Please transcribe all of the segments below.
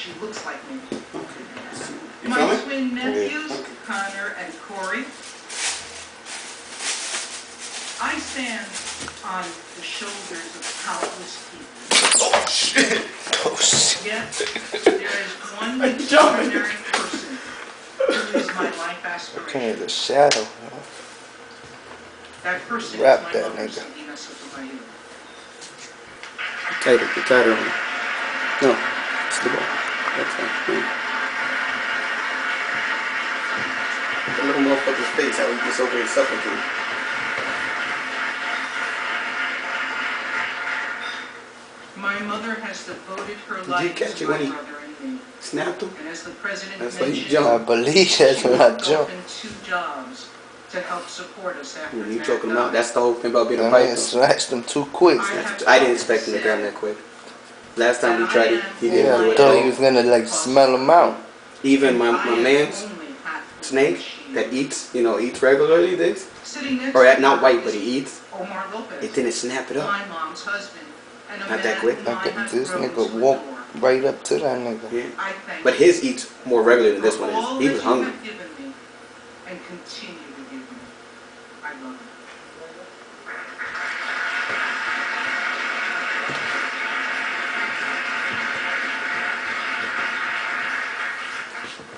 she looks like me. Okay. My twin nephews, Connor and Corey. I stand on the shoulders of countless people. Oh shit! Oh shit! Yet there is one extraordinary person who is my life aspiration. Looking at the shadow. That person Rap is my that mother, nigga. Selena Sotomayor. Tighter on it. No, it's the ball. That's fine. The little motherfucker's face, how he gets over and suffocating. My mother has devoted her Did life you catch to it my when he brother and me. snapped him? And as the president That's why he mentioned, jumped. I believe she that's when I worked jumped. open 2 jobs to help support us after When you Dad talking about, died. that's the whole thing about being a That fighter. man snatched him too quick. I didn't expect him to grab him that quick. Last time we tried it, he didn't Yeah, do I it thought at he all. was gonna like smell him out. Even my man's snake that eats, eats regularly this, or not white, but he eats, Omar Lopez, it didn't snap it up. my mom's husband, and a Not that man quick. whom I had This grown nigga to walked adore. right up to that nigga. Yeah. I thank But you his eats more regular than this for one all is. He that was you hungry. have given me and continue to give me. I love you.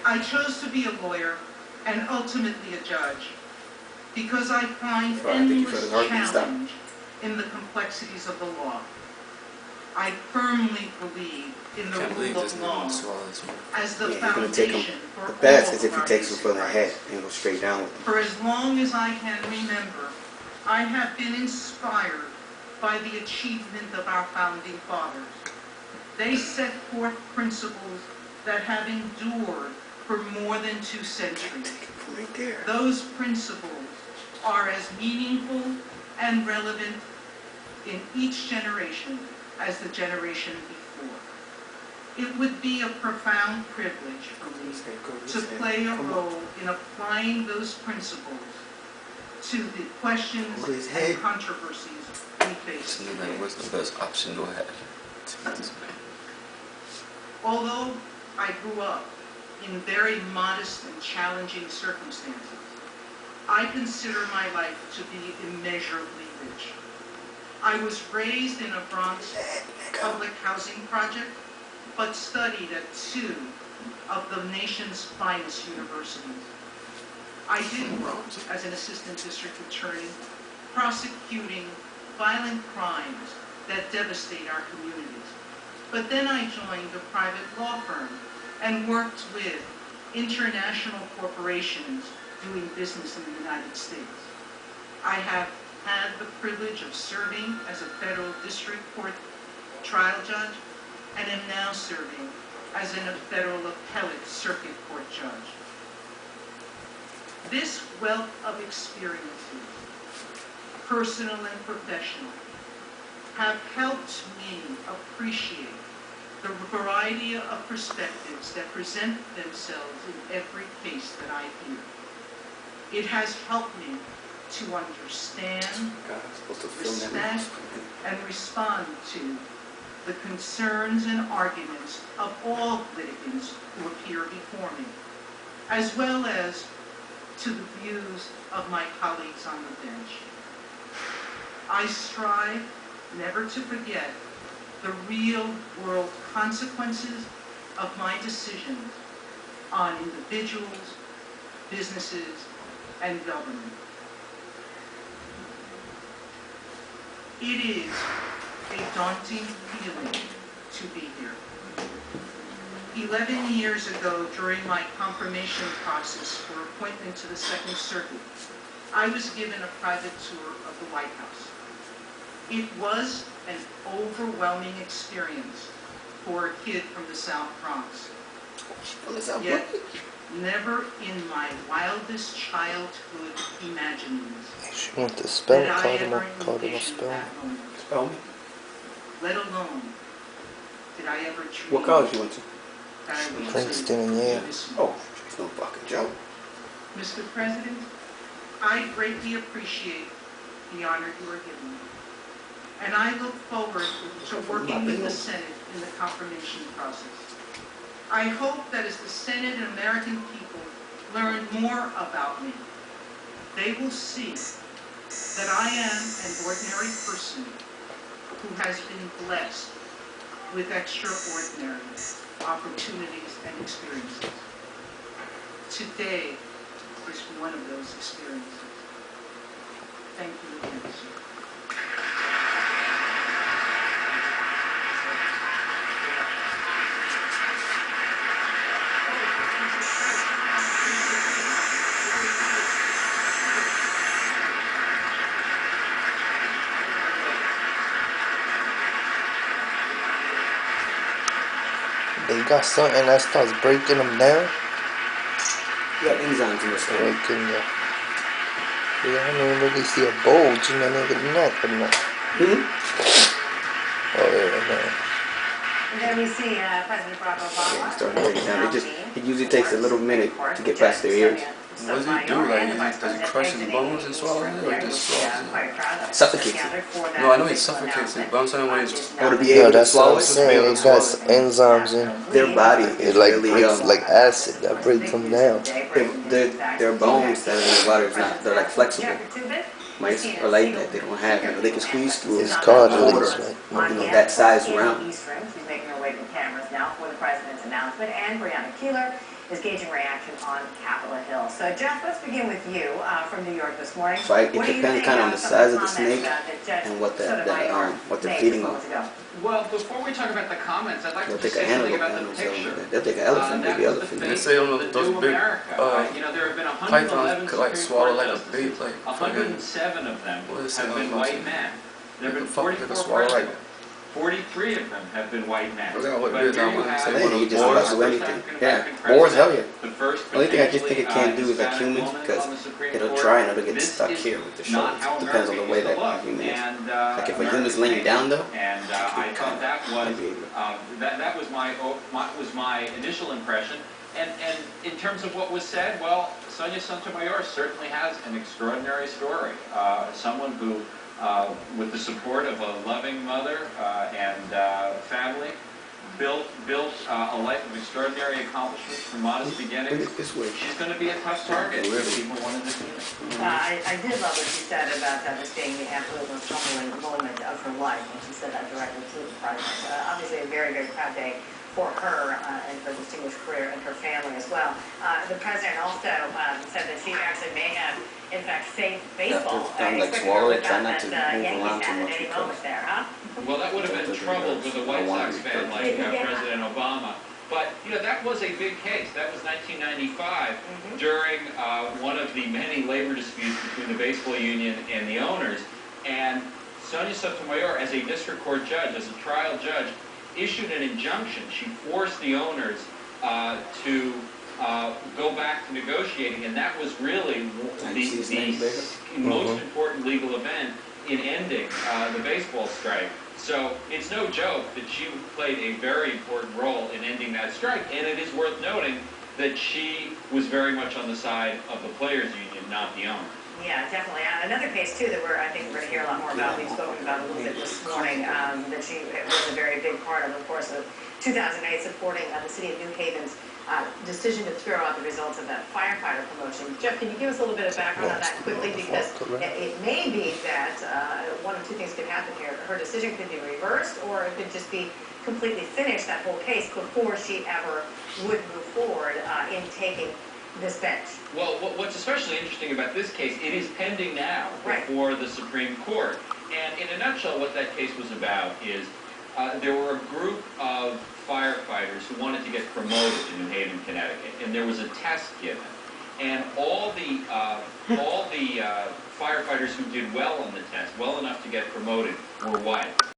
I chose to be a lawyer and ultimately a judge because I find Sorry, I think you endless felt the heartbeat stop. challenge in the complexities of the law. I firmly believe in the rule of law as the Yeah, you're gonna take him. foundation for The best all is if of he our takes him basic for the head rights. and goes straight down with him. For as long as I can remember, I have been inspired by the achievement of our founding fathers. They set forth principles that have endured for more than 2 centuries. Right there. Those principles are as meaningful and relevant in each generation as the generation before. It would be a profound privilege for me to play a role in applying those principles to the questions and controversies we face today. What's the best option to have? Although I grew up in very modest and challenging circumstances, I consider my life to be immeasurably rich. I was raised in a Bronx public housing project, but studied at 2 of the nation's finest universities. I did work as an assistant district attorney, prosecuting violent crimes that devastate our communities. But then I joined a private law firm and worked with international corporations doing business in the United States. I have had the privilege of serving as a federal district court trial judge and am now serving as a federal appellate circuit court judge. This wealth of experiences, personal and professional, have helped me appreciate the variety of perspectives that present themselves in every case that I hear. It has helped me to understand, respect, and respond to the concerns and arguments of all litigants who appear before me, as well as to the views of my colleagues on the bench. I strive never to forget the real-world consequences of my decisions on individuals, businesses, and government. It is a daunting feeling to be here. 11 years ago, during my confirmation process for appointment to the Second Circuit, I was given a private tour of the White House. It was an overwhelming experience for a kid from the South Bronx. Yet, never in my wildest childhood imaginings She went to spell did I ever cardinal envision spell. that moment. Spell me. Let alone did I ever dream What college you went to? that I would Princeton and live Yale. this Oh, moment. it's no fucking joke. Mr. President, I greatly appreciate the honor you are giving me, and I look forward to working with the Senate in the confirmation process. I hope that as the Senate and American people learn more about me, they will see that I am an ordinary person who has been blessed with extraordinary opportunities and experiences. Today is one of those experiences. Thank you again, sir. They got something that starts breaking them down. You got enzymes in this thing. Breaking the. Yeah, I don't really see a bulge in that nigga neck or not. Oh yeah, man. And then we see President Barack Obama. Start breaking down. It usually takes a little minute to get past their ears. What does he do? Like, does he crush his bones and swallow it, or he just swallows it? Suffocates it. No, I know he suffocates it, but I'm saying when he's... Or to be Yeah, able to that's what swallow I'm it, saying. It got enzymes in. their body It is like really breaks like acid that breaks them down. their bones that are in the water is not, they're like flexible. Mice are like that. They don't have, you know, they can squeeze through It's water, cartilage. you know, that size round. She's making her way to the cameras now for the president's announcement, and Breonna Keeler is gauging reaction on Capitol Hill. So, Jeff, let's begin with you from New York this morning. So it depends kind of on the size of the snake and what what they're feeding on. Well, before we talk about the comments, I'd like They'll to take say an something antelope about and the picture. they'll take an elephant, maybe elephant. They say those big You know, there have been 111 pythons could like Supreme swallow Court like a justices. bait, like fucking... 107 of them What is it? have been white men. There have been Fuck, they 44 could swallow like... presidents. 43 of them have been white men. I forgot what But it is, here I you want to have say Hey, one of you those just boars. don't do anything. Yeah, African boars, hell president, yeah. the first Only thing I just think it potentially, can't do is like Hispanic humans, woman because on the Supreme it'll Court. try and it'll get This stuck is here with the not shoulders. how It depends on the America way used to that look. human is. And, Like if a America human's laying changed. down though, And I thought that was my initial impression. And in terms of what was said, well, Sonia Sotomayor certainly has an extraordinary story. Someone who, with the support of a loving mother and family, built a life of extraordinary accomplishments from modest beginnings. this way. She's going to be a tough target if people want to defeat her. I did love what she said about this being the absolute most humbling moment of her life, and she said that directly to the president. Obviously a very, very proud day for her and her distinguished career and her family as well. The president also said that she actually may have, in fact, saved baseball. Like swallow it, try not to move Yankees around too hat much at any because moment there, huh? Well, that would have been trouble with a White Sox fan like President Obama. But, you know, that was a big case. That was 1995 during one of the many labor disputes between the baseball union and the owners. And Sonia Sotomayor, as a district court judge, as a trial judge, issued an injunction. She forced the owners to go back to negotiating, and that was really the most important legal event in ending the baseball strike. So it's no joke that she played a very important role in ending that strike, and it is worth noting that she was very much on the side of the players' union, not the owner. Yeah, definitely. Another case, too, that I think we're going to hear a lot more about, we've spoken about a little bit this morning, that she was a very big part of course, of 2008, supporting the city of New Haven's decision to throw out the results of that firefighter promotion. Jeff, can you give us a little bit of background on that quickly? Because it may be that one of two things could happen here. Her decision could be reversed, or it could just be completely finished, that whole case, before she ever would move forward in taking this bench. Well, what's especially interesting about this case, it is pending now before the Supreme Court. And in a nutshell, what that case was about is there were a group of firefighters who wanted to get promoted in New Haven, Connecticut, and there was a test given. And all the firefighters who did well on the test, well enough to get promoted, were white.